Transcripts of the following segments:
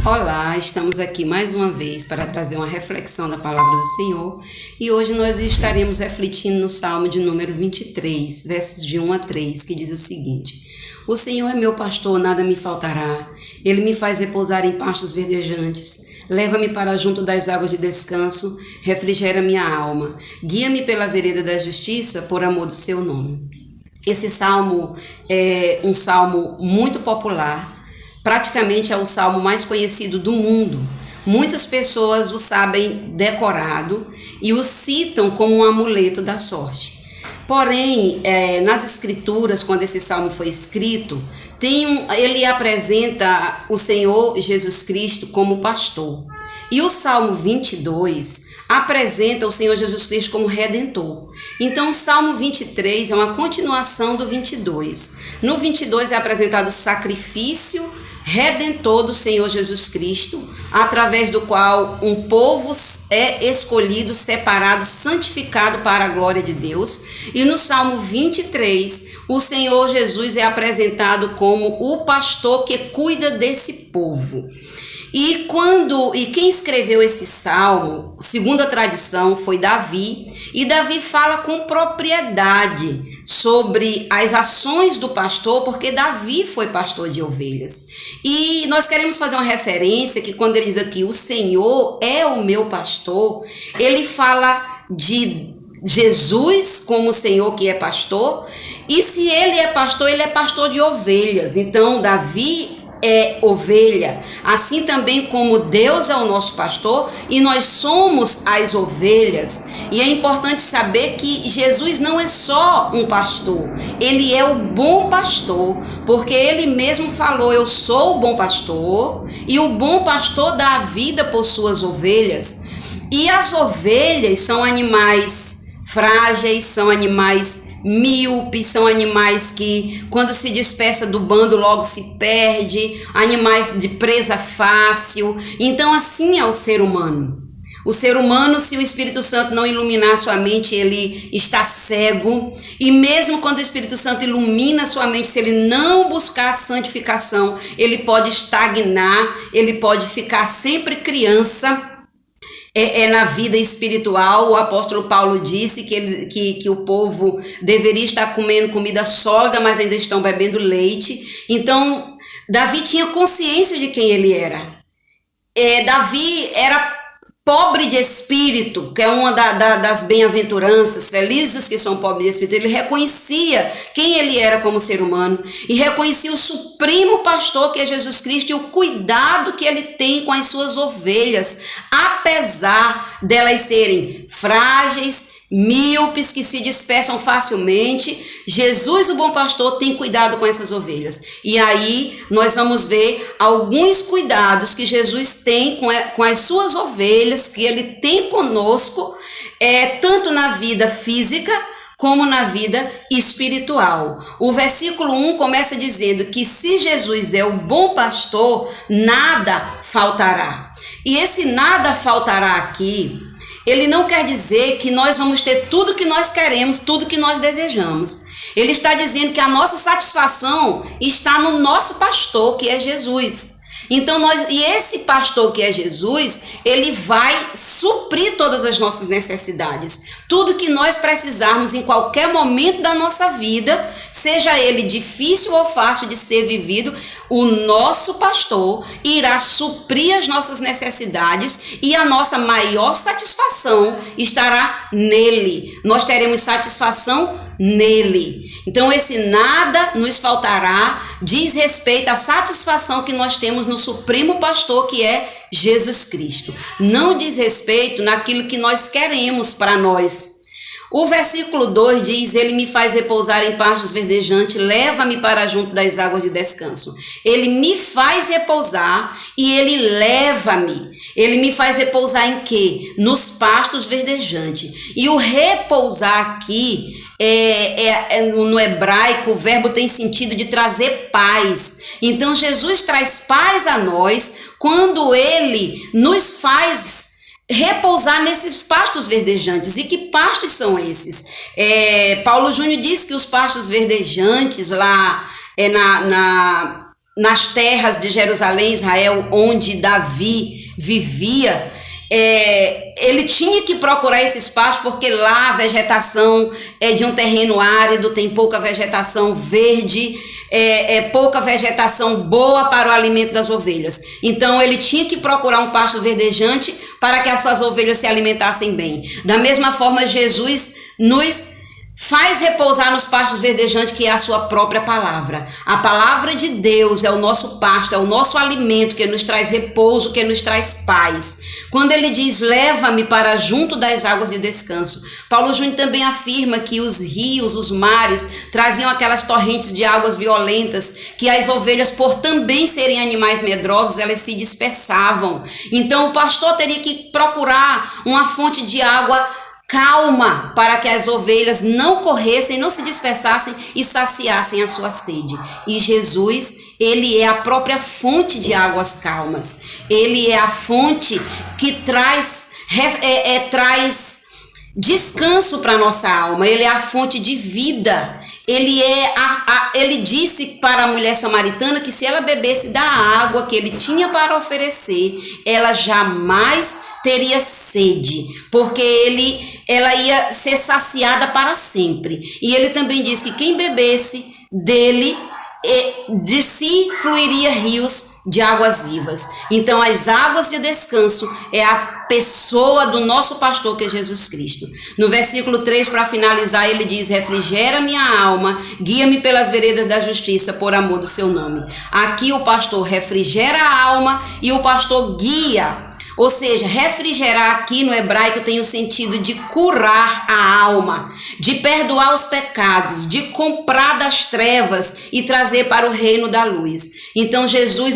Olá, estamos aqui mais uma vez para trazer uma reflexão da palavra do Senhor e hoje nós estaremos refletindo no Salmo de número 23, versos de 1 a 3, que diz o seguinte: O Senhor é meu pastor, nada me faltará, Ele me faz repousar em pastos verdejantes, leva-me para junto das águas de descanso, refrigera minha alma, guia-me pela vereda da justiça por amor do seu nome. Esse salmo é um salmo muito popular. Praticamente é o salmo mais conhecido do mundo. Muitas pessoas o sabem decorado e o citam como um amuleto da sorte. Porém, nas escrituras, quando esse salmo foi escrito, ele apresenta o Senhor Jesus Cristo como pastor. E o Salmo 22 apresenta o Senhor Jesus Cristo como redentor. Então, o Salmo 23 é uma continuação do 22. No 22 é apresentado o sacrifício redentor do Senhor Jesus Cristo, através do qual um povo é escolhido, separado, santificado para a glória de Deus. E no Salmo 23, o Senhor Jesus é apresentado como o pastor que cuida desse povo. E quem escreveu esse salmo, segundo a tradição, foi Davi, e Davi fala com propriedade sobre as ações do pastor, porque Davi foi pastor de ovelhas. E nós queremos fazer uma referência que quando ele diz aqui, o Senhor é o meu pastor, ele fala de Jesus como o Senhor que é pastor, e se ele é pastor de ovelhas. Então Davi é ovelha, assim também como Deus é o nosso pastor e nós somos as ovelhas. E é importante saber que Jesus não é só um pastor, ele é o bom pastor, porque ele mesmo falou: eu sou o bom pastor e o bom pastor dá a vida por suas ovelhas. E as ovelhas são animais frágeis, são animais míopes, são animais que quando se dispersa do bando logo se perde, animais de presa fácil. Então assim é o ser humano. O ser humano, se o Espírito Santo não iluminar sua mente, ele está cego. E mesmo quando o Espírito Santo ilumina sua mente, se ele não buscar a santificação, ele pode estagnar, ele pode ficar sempre criança. Na vida espiritual. O apóstolo Paulo disse que o povo deveria estar comendo comida sólida, mas ainda estão bebendo leite. Então, Davi tinha consciência de quem ele era. Davi era pobre de espírito, que é uma das bem-aventuranças, felizes os que são pobres de espírito. Ele reconhecia quem ele era como ser humano e reconhecia o supremo pastor que é Jesus Cristo e o cuidado que ele tem com as suas ovelhas, apesar delas serem frágeis, míopes, que se dispersam facilmente. Jesus, o bom pastor, tem cuidado com essas ovelhas. E aí nós vamos ver alguns cuidados que Jesus tem com as suas ovelhas, que ele tem conosco, tanto na vida física como na vida espiritual. O versículo 1 começa dizendo que se Jesus é o bom pastor, nada faltará. E esse nada faltará aqui, ele não quer dizer que nós vamos ter tudo que nós queremos, tudo que nós desejamos. Ele está dizendo que a nossa satisfação está no nosso pastor, que é Jesus. Então e esse pastor que é Jesus, ele vai suprir todas as nossas necessidades. Tudo que nós precisarmos em qualquer momento da nossa vida, seja ele difícil ou fácil de ser vivido, o nosso pastor irá suprir as nossas necessidades e a nossa maior satisfação estará nele. Nós teremos satisfação nele. Então esse nada nos faltará diz respeito à satisfação que nós temos no supremo pastor que é Jesus Cristo. Não diz respeito naquilo que nós queremos para nós. O versículo 2 diz: ele me faz repousar em pastos verdejantes, leva-me para junto das águas de descanso. Ele me faz repousar e ele leva-me. Ele me faz repousar em quê? Nos pastos verdejantes. E o repousar aqui, no hebraico, o verbo tem sentido de trazer paz. Então Jesus traz paz a nós quando ele nos faz repousar nesses pastos verdejantes. E que pastos são esses? Paulo Júnior diz que os pastos verdejantes lá nas terras de Jerusalém, Israel, onde Davi vivia, ele tinha que procurar esse espaço, porque lá a vegetação é de um terreno árido, tem pouca vegetação verde, pouca vegetação boa para o alimento das ovelhas. Então ele tinha que procurar um pasto verdejante para que as suas ovelhas se alimentassem bem. Da mesma forma, Jesus nos faz repousar nos pastos verdejantes, que é a sua própria palavra. A palavra de Deus é o nosso pasto, é o nosso alimento, que nos traz repouso, que nos traz paz. Quando ele diz, leva-me para junto das águas de descanso, Paulo Júnior também afirma que os rios, os mares, traziam aquelas torrentes de águas violentas, que as ovelhas, por também serem animais medrosos, elas se dispersavam. Então o pastor teria que procurar uma fonte de água calma, para que as ovelhas não corressem, não se dispersassem e saciassem a sua sede. E Jesus, ele é a própria fonte de águas calmas. Ele é a fonte que traz descanso para a nossa alma. Ele é a fonte de vida. Ele disse para a mulher samaritana que se ela bebesse da água que ele tinha para oferecer, ela jamais teria sede, porque ela ia ser saciada para sempre. E ele também diz que quem bebesse dele, de si fluiria rios de águas vivas. Então as águas de descanso é a pessoa do nosso pastor, que é Jesus Cristo. No versículo 3, para finalizar, ele diz, refrigera minha alma, guia-me pelas veredas da justiça, por amor do seu nome. Aqui o pastor refrigera a alma e o pastor guia. Ou seja, refrigerar aqui no hebraico tem o sentido de curar a alma, de perdoar os pecados, de comprar das trevas e trazer para o reino da luz. Então Jesus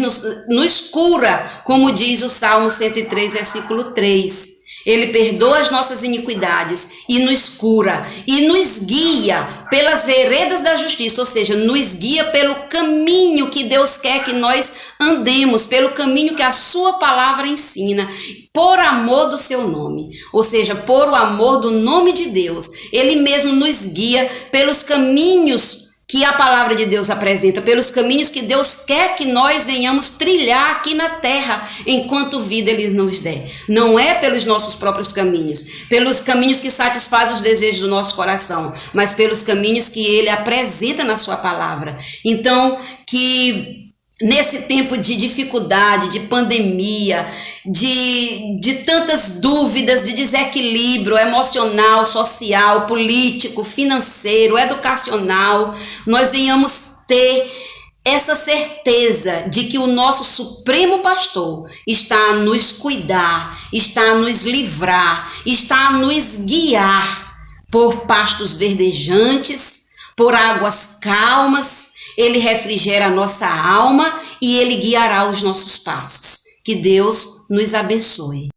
nos cura, como diz o Salmo 103, versículo 3. Ele perdoa as nossas iniquidades e nos cura e nos guia pelas veredas da justiça, ou seja, nos guia pelo caminho que Deus quer que nós andemos, pelo caminho que a sua palavra ensina, por amor do seu nome, ou seja, por o amor do nome de Deus. Ele mesmo nos guia pelos caminhos que a palavra de Deus apresenta, pelos caminhos que Deus quer que nós venhamos trilhar aqui na terra, enquanto vida Ele nos der. Não é pelos nossos próprios caminhos, pelos caminhos que satisfazem os desejos do nosso coração, mas pelos caminhos que Ele apresenta na sua palavra. Então, que nesse tempo de dificuldade, de pandemia, de tantas dúvidas, de desequilíbrio emocional, social, político, financeiro, educacional, nós venhamos ter essa certeza de que o nosso Supremo Pastor está a nos cuidar, está a nos livrar, está a nos guiar por pastos verdejantes, por águas calmas. Ele refrigera a nossa alma e Ele guiará os nossos passos. Que Deus nos abençoe.